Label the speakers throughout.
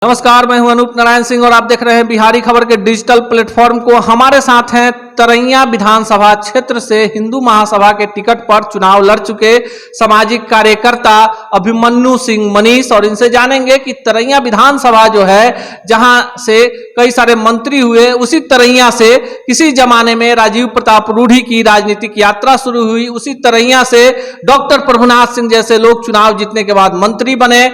Speaker 1: नमस्कार, मैं हूं अनूप नारायण सिंह और आप देख रहे हैं बिहारी खबर के डिजिटल प्लेटफॉर्म को। हमारे साथ हैं तरैया विधानसभा क्षेत्र से हिंदू महासभा के टिकट पर चुनाव लड़ चुके सामाजिक कार्यकर्ता अभिमन्यु सिंह मनीष, और इनसे जानेंगे कि तरैया विधानसभा जो है जहां से कई सारे मंत्री हुए, उसी तरैया से किसी जमाने में राजीव प्रताप रूढ़ी की राजनीतिक यात्रा शुरू हुई, उसी तरैया से डॉक्टर प्रभुनाथ सिंह जैसे लोग चुनाव जीतने के बाद मंत्री बने,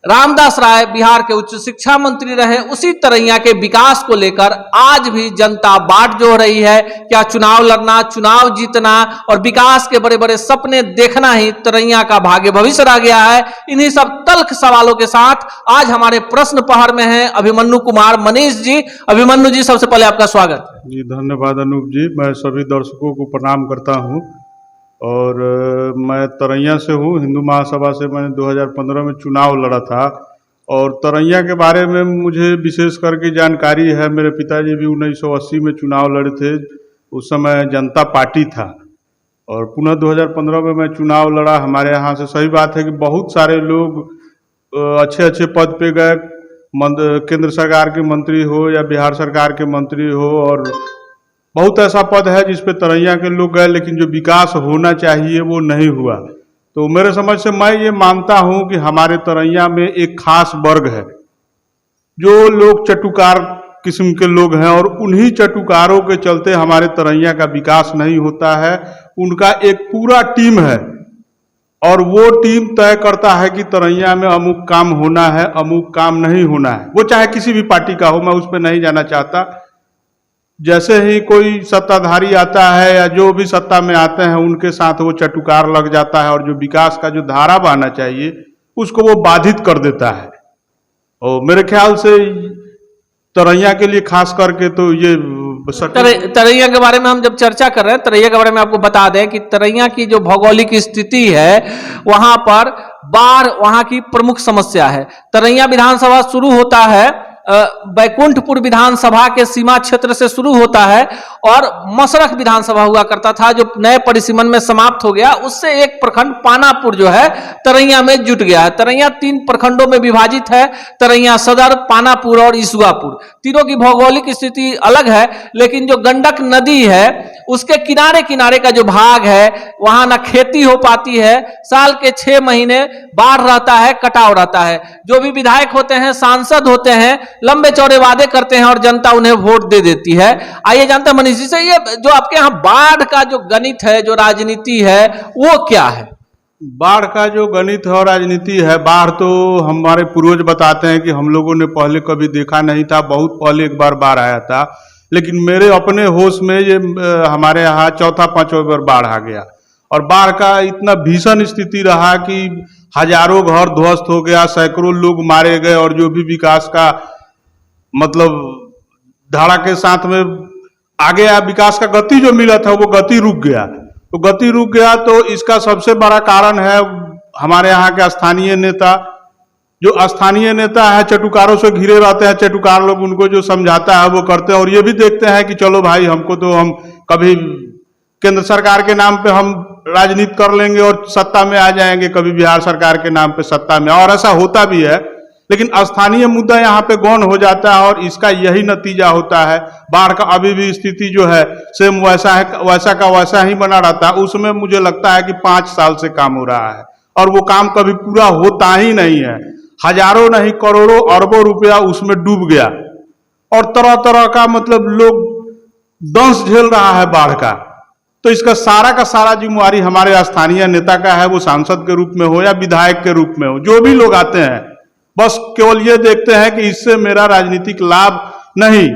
Speaker 1: रामदास राय बिहार के उच्च शिक्षा मंत्री रहे। उसी तरैया के विकास को लेकर आज भी जनता बाट जोड़ रही है। क्या चुनाव लड़ना, चुनाव जीतना और विकास के बड़े बड़े सपने देखना ही तरैया का भाग्य भविष्य रह गया है? इन्हीं सब तल्ख सवालों के साथ आज हमारे प्रश्न पहर में हैं अभिमन्यु कुमार मनीष जी। अभिमन्यु जी, सबसे पहले आपका स्वागत
Speaker 2: जी। धन्यवाद अनूप जी। मैं सभी दर्शकों को प्रणाम करता हूं और मैं तरैया से हूं। हिंदू महासभा से मैंने 2015 में चुनाव लड़ा था और तरैया के बारे में मुझे विशेष करके जानकारी है। मेरे पिताजी भी 1980 में चुनाव लड़े थे, उस समय जनता पार्टी था, और पुनः 2015 में मैं चुनाव लड़ा। हमारे यहाँ से सही बात है कि बहुत सारे लोग अच्छे अच्छे पद पे गए, केंद्र सरकार के मंत्री हो या बिहार सरकार के मंत्री हो, और बहुत ऐसा पद है जिस पे तरैया के लोग गए, लेकिन जो विकास होना चाहिए वो नहीं हुआ। तो मेरे समझ से मैं ये मानता हूँ कि हमारे तरैया में एक खास वर्ग है जो लोग चटुकार किस्म के लोग हैं, और उन्हीं चटुकारों के चलते हमारे तरैया का विकास नहीं होता है। उनका एक पूरा टीम है और वो टीम तय करता है कि तरैया में अमुक काम होना है, अमुक काम नहीं होना है। वो चाहे किसी भी पार्टी का हो, मैं उस पर नहीं जाना चाहता। जैसे ही कोई सत्ताधारी आता है या जो भी सत्ता में आते हैं, उनके साथ वो चटुकार लग जाता है और जो विकास का जो धारा बहना चाहिए उसको वो बाधित कर देता है। और मेरे ख्याल से तरैया के लिए खास करके तो ये
Speaker 1: तरैया के बारे में हम जब चर्चा कर रहे हैं, तरैया के बारे में आपको बता दें कि तरैया की जो भौगोलिक स्थिति है वहां पर बाढ़ वहां की प्रमुख समस्या है। तरैया विधानसभा शुरू होता है बैकुंठपुर विधानसभा के सीमा क्षेत्र से शुरू होता है और मसरख विधानसभा हुआ करता था जो नए परिसीमन में समाप्त हो गया। उससे एक प्रखंड पानापुर जो है तरैया में जुट गया है। तरैया 3 प्रखंडों में विभाजित है, तरैया सदर, पानापुर और इसुआपुर। तीनों की भौगोलिक स्थिति अलग है, लेकिन जो गंडक नदी है उसके किनारे किनारे का जो भाग है वहां ना खेती हो पाती है, साल के 6 महीने बाढ़ रहता है, कटाव रहता है। जो भी विधायक होते हैं, सांसद होते हैं, लंबे चौड़े वादे करते हैं और जनता उन्हें वोट दे देती है। आइए जानते हैं मनीष जी से, ये जो आपके यहाँ बाढ़ का जो गणित है, जो राजनीति है, वो क्या है?
Speaker 2: बाढ़ का जो गणित है और राजनीति है, बाढ़ तो हमारे पूर्वज बताते हैं कि हम लोगों ने पहले कभी देखा नहीं था। बहुत पहले एक बार बाढ़ आया था, लेकिन मेरे अपने होश में ये हमारे यहाँ 4-5 बार बाढ़ आ गया। और बाढ़ का इतना भीषण स्थिति रहा कि हजारों घर ध्वस्त हो गया, सैकड़ों लोग मारे गए, और जो भी विकास का मतलब धारा के साथ में आगे आया, विकास का गति जो मिला था वो गति रुक गया। तो गति रुक गया तो इसका सबसे बड़ा कारण है हमारे यहाँ के स्थानीय नेता। जो स्थानीय नेता है चटुकारों से घिरे रहते हैं, चटुकार लोग उनको जो समझाता है वो करते हैं, और ये भी देखते हैं कि चलो भाई हमको तो हम कभी केंद्र सरकार के नाम पे हम राजनीति कर लेंगे और सत्ता में आ जाएंगे, कभी बिहार सरकार के नाम पे सत्ता में, और ऐसा होता भी है। लेकिन स्थानीय मुद्दा यहाँ पे गौण हो जाता है और इसका यही नतीजा होता है। बाढ़ का अभी भी स्थिति जो है सेम वैसा है, वैसा का वैसा ही बना रहता है। उसमें मुझे लगता है कि 5 साल से काम हो रहा है और वो काम कभी पूरा होता ही नहीं है। हजारों नहीं करोड़ों अरबों रुपया उसमें डूब गया और तरह तरह का मतलब लोग दंश झेल रहा है बाढ़ का। तो इसका सारा का सारा जिम्मेवारी हमारे स्थानीय नेता का है, वो सांसद के रूप में हो या विधायक के रूप में हो, जो भी लोग आते हैं बस केवल ये देखते हैं कि इससे मेरा राजनीतिक लाभ नहीं।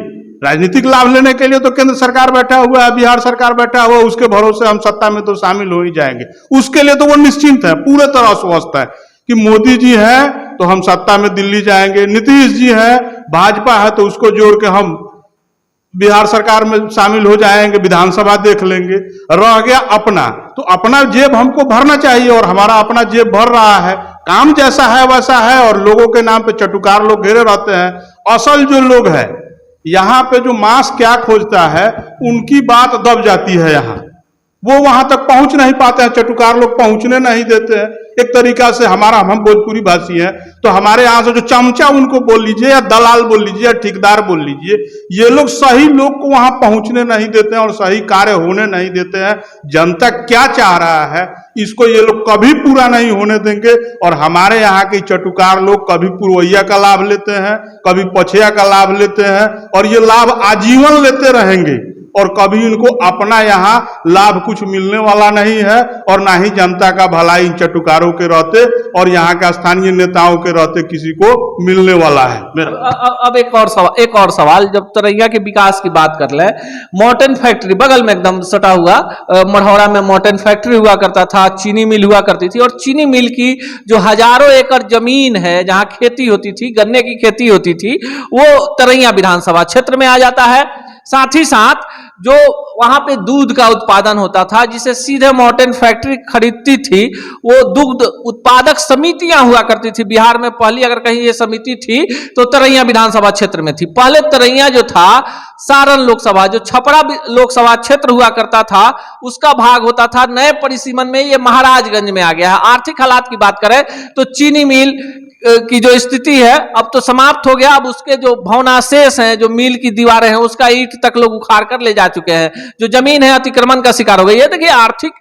Speaker 2: राजनीतिक लाभ लेने के लिए तो केंद्र सरकार बैठा हुआ है, बिहार सरकार बैठा हुआ है, उसके भरोसे हम सत्ता में तो शामिल हो ही जाएंगे। उसके लिए तो वो निश्चिंत है, पूरे तरह स्वस्थ है कि मोदी जी हैं तो हम सत्ता में दिल्ली जाएंगे, नीतीश जी हैं, भाजपा है तो उसको जोड़ के हम बिहार सरकार में शामिल हो जाएंगे, विधानसभा देख लेंगे। रह गया अपना, तो अपना जेब हमको भरना चाहिए और हमारा अपना जेब भर रहा है। काम जैसा है वैसा है और लोगों के नाम पे चटुकार लोग घेरे रहते हैं। असल जो लोग है यहाँ पे जो मांस क्या खोजता है उनकी बात दब जाती है यहाँ। वो वहां तक पहुंच नहीं पाते हैं, चटुकार लोग पहुंचने नहीं देते हैं। एक तरीका से हम भोजपुरी भाषी हैं, तो हमारे यहाँ से जो चमचा उनको बोल लीजिए, या दलाल बोल लीजिए, या ठेकेदार बोल लीजिए, ये लोग सही लोग को वहां पहुंचने नहीं देते हैं और सही कार्य होने नहीं देते हैं। जनता क्या चाह रहा है इसको ये लोग कभी पूरा नहीं होने देंगे। और हमारे यहाँ के चटुकार लोग कभी पुरवैया का लाभ लेते हैं, कभी पछिया का लाभ लेते हैं, और ये लाभ आजीवन लेते रहेंगे, और कभी इनको अपना यहाँ लाभ कुछ मिलने वाला नहीं है, और ना ही जनता का भलाई इन चटुकारों के रहते और यहाँ का स्थानीय नेताओं के रहते किसी को मिलने वाला है।
Speaker 1: अब एक और सवाल, जब तरैया के विकास की बात कर ले, मॉर्टेन फैक्ट्री बगल में एकदम सटा हुआ, मढ़ौरा में मॉर्टेन फैक्ट्री हुआ करता था, चीनी मिल हुआ करती थी, और चीनी मिल की जो हजारों एकड़ जमीन है जहां खेती होती थी, गन्ने की खेती होती थी, वो तरैया विधानसभा क्षेत्र में आ जाता है। साथ ही साथ जो वहां पे दूध का उत्पादन होता था, जिसे सीधे मॉर्टेन फैक्ट्री खरीदती थी, वो दुग्ध उत्पादक समितियां हुआ करती थी। बिहार में पहली अगर कहीं ये समिति थी तो तरैया विधानसभा क्षेत्र में थी। पहले तरैया जो था सारण लोकसभा, जो छपरा लोकसभा क्षेत्र हुआ करता था, उसका भाग होता था। नए परिसीमन में ये महाराजगंज में आ गया है। आर्थिक हालात की बात करें तो चीनी मिल की जो स्थिति है अब तो समाप्त हो गया। अब उसके जो भवनाशेष हैं, जो मिल की दीवारें हैं, उसका ईंट तक लोग उखाड़ कर ले जा चुके हैं। जो जमीन है अतिक्रमण का शिकार हो गई है। देखिए, आर्थिक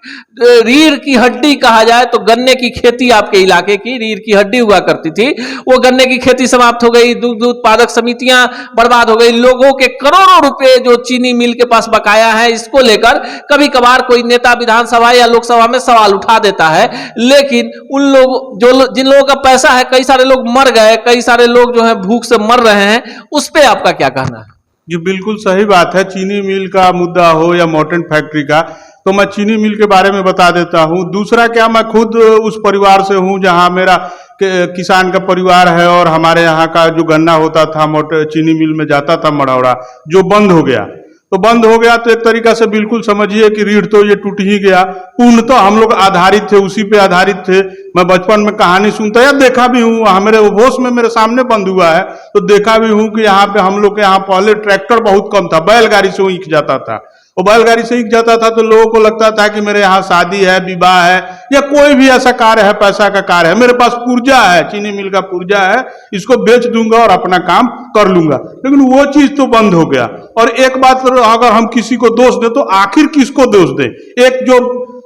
Speaker 1: रीढ़ की हड्डी कहा जाए तो गन्ने की खेती आपके इलाके की रीढ़ की हड्डी हुआ करती थी, वो गन्ने की खेती समाप्त हो गई। दुग्ध उत्पादक समितियां बर्बाद हो गई। लोगों के करोड़ों रुपए जो चीनी मिल के पास बकाया है, इसको लेकर कभी कभार कोई नेता विधानसभा या लोकसभा में सवाल उठा देता है, लेकिन उन लोग जिन लोगों का पैसा है, कई सारे लोग मर गए, कई सारे लोग जो है भूख से मर रहे हैं, उस पे आपका क्या कहना है?
Speaker 2: जी बिल्कुल सही बात है। चीनी मिल का मुद्दा हो या मॉर्टेन फैक्ट्री का, तो मैं चीनी मिल के बारे में बता देता हूं। दूसरा क्या, मैं खुद उस परिवार से हूं जहां मेरा किसान का परिवार है, और हमारे यहाँ का जो गन्ना होता था चीनी मिल में जाता था मढ़ौरा, जो बंद हो गया। तो बंद हो गया तो एक तरीका से बिल्कुल समझिए कि रीढ़ तो ये टूट ही गया। पूर्ण तो हम लोग आधारित थे, उसी पे आधारित थे। मैं बचपन में कहानी सुनता या देखा भी हूँ, मेरे होश में मेरे सामने बंद हुआ है, तो देखा भी हूँ कि यहाँ पे हम लोग के यहाँ पहले ट्रैक्टर बहुत कम था, बैलगाड़ी से ईख जाता था। वो बैलगाड़ी से ईख जाता था तो लोगों को लगता था कि मेरे यहाँ शादी है, विवाह है, या कोई भी ऐसा कार्य है, पैसा का कार्य है, मेरे पास पुर्जा है, चीनी मिल का पुर्जा है, इसको बेच दूंगा और अपना काम कर लूंगा। लेकिन वो चीज तो बंद हो गया। और एक बात, अगर हम किसी को दोष दें तो आखिर किसको दोष दें? एक जो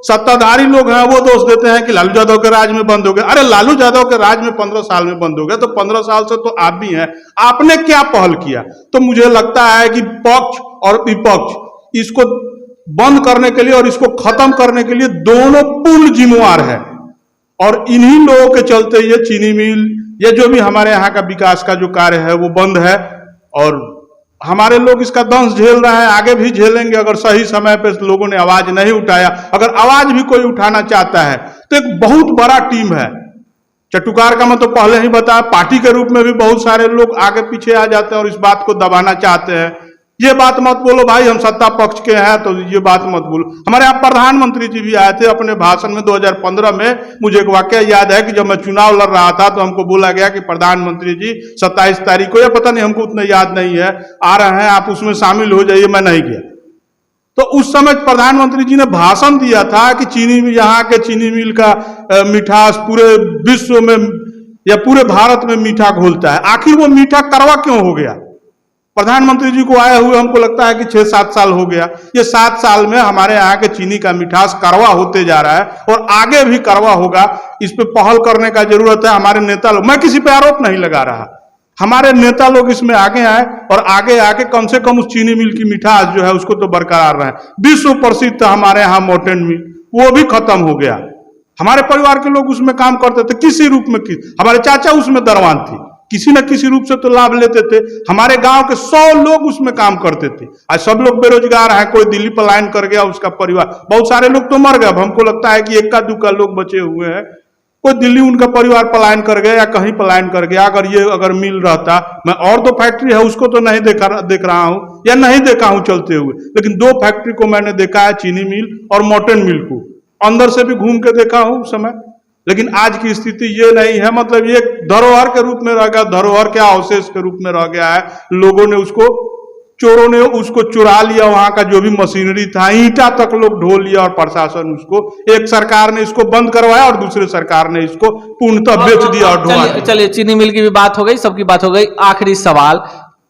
Speaker 2: सत्ताधारी लोग हैं वो दोष देते हैं कि लालू यादव के राज में बंद हो गया। अरे लालू यादव के राज में 15 साल में बंद हो गया, तो 15 साल से तो आप भी हैं, आपने क्या पहल किया? तो मुझे लगता है कि पक्ष और विपक्ष इसको बंद करने के लिए और इसको खत्म करने के लिए दोनों पूर्ण जिम्मेवार है। और इन्हीं लोगों के चलते ये चीनी मिल, ये जो भी हमारे यहाँ का विकास का जो कार्य है वो बंद है, और हमारे लोग इसका दंश झेल रहे हैं, आगे भी झेलेंगे अगर सही समय पे लोगों ने आवाज नहीं उठाया। अगर आवाज भी कोई उठाना चाहता है तो एक बहुत बड़ा टीम है। चटुकार का मैं तो पहले ही बताया, पार्टी के रूप में भी बहुत सारे लोग आगे पीछे आ जाते हैं और इस बात को दबाना चाहते हैं। ये बात मत बोलो भाई हम सत्ता पक्ष के हैं, तो ये बात मत बोलो। हमारे यहाँ प्रधानमंत्री जी भी आए थे अपने भाषण में 2015 में। मुझे एक वाकया याद है कि जब मैं चुनाव लड़ रहा था तो हमको बोला गया कि प्रधानमंत्री जी 27 तारीख को, या पता नहीं, हमको उतना याद नहीं है, आ रहे हैं, आप उसमें शामिल हो जाइए। मैं नहीं गया। तो उस समय प्रधानमंत्री जी ने भाषण दिया था कि चीनी, यहाँ के चीनी मिल का मिठास पूरे विश्व में या पूरे भारत में मीठा घोलता है। आखिर वो मीठा कड़वा क्यों हो गया? प्रधानमंत्री जी को आए हुए हमको लगता है कि 6-7 साल हो गया। ये 7 साल में हमारे यहाँ के चीनी का मिठास कड़वा होते जा रहा है और आगे भी कड़वा होगा। इस पे पहल करने का जरूरत है। हमारे नेता लोग, मैं किसी पे आरोप नहीं लगा रहा, हमारे नेता लोग इसमें आगे आए और आगे आके कम से कम उस चीनी मिल की मिठास जो है उसको तो बरकरार रहे। विश्व प्रसिद्ध था हमारे यहाँ मॉर्टेन मिल, वो भी खत्म हो गया। हमारे परिवार के लोग उसमें काम करते थे, किसी रूप में, हमारे चाचा उसमें दरवान थे, किसी न किसी रूप से तो लाभ लेते थे। हमारे गांव के 100 लोग उसमें काम करते थे। आज सब लोग बेरोजगार हैं, कोई दिल्ली पलायन कर गया, उसका परिवार, बहुत सारे लोग तो मर गए। अब हमको लगता है कि 1-2 लोग बचे हुए हैं। कोई दिल्ली उनका परिवार पलायन कर गया या कहीं पलायन कर गया। अगर मिल रहता, मैं और 2 फैक्ट्री है उसको तो नहीं देख रहा हूं या नहीं देखा हूं चलते हुए, लेकिन 2 फैक्ट्री को मैंने देखा है, चीनी मिल और मॉर्टेन मिल को अंदर से भी घूम के देखा हूं उस समय। लेकिन आज की स्थिति ये नहीं है, मतलब ये धरोहर के रूप में रह गया, धरोहर क्या अवशेष के रूप में रह गया है। लोगों ने उसको चोरों ने उसको चुरा लिया, वहां का जो भी मशीनरी था, ईंटा तक लोग ढो लिया और प्रशासन उसको, एक सरकार ने इसको बंद करवाया और दूसरे सरकार ने इसको पूर्णतः बेच दिया और ढोआ दिया।
Speaker 1: चलिए चीनी मिल की भी बात हो गई, सबकी बात हो गई। आखिरी सवाल,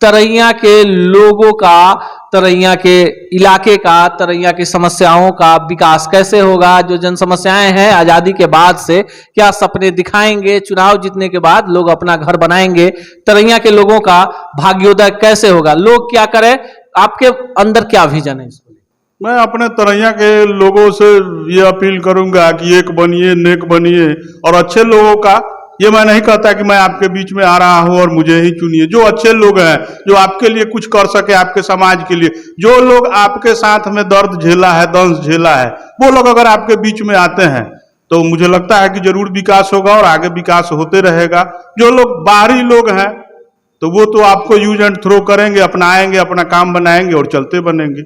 Speaker 1: तरैया के लोगों का, तरैया के इलाके का, तरैया की समस्याओं का विकास कैसे होगा? जो जन समस्याएं हैं आजादी के बाद से, क्या सपने दिखाएंगे? चुनाव जीतने के बाद लोग अपना घर बनाएंगे? तरैया के लोगों का भाग्योदय कैसे होगा? लोग क्या करें? आपके अंदर क्या विजन है इसको?
Speaker 2: मैं अपने तरैया के लोगों से ये अपील करूंगा कि एक बनिए, नेक बनिए और अच्छे लोगों का, ये मैं नहीं कहता कि मैं आपके बीच में आ रहा हूं और मुझे ही चुनिए। जो अच्छे लोग हैं, जो आपके लिए कुछ कर सके, आपके समाज के लिए, जो लोग आपके साथ में दर्द झेला है, दंश झेला है, वो लोग अगर आपके बीच में आते हैं तो मुझे लगता है कि जरूर विकास होगा और आगे विकास होते रहेगा। जो लोग बाहरी लोग हैं तो वो तो आपको यूज एंड थ्रो करेंगे, अपनाएंगे, अपना काम बनाएंगे और चलते बनेंगे।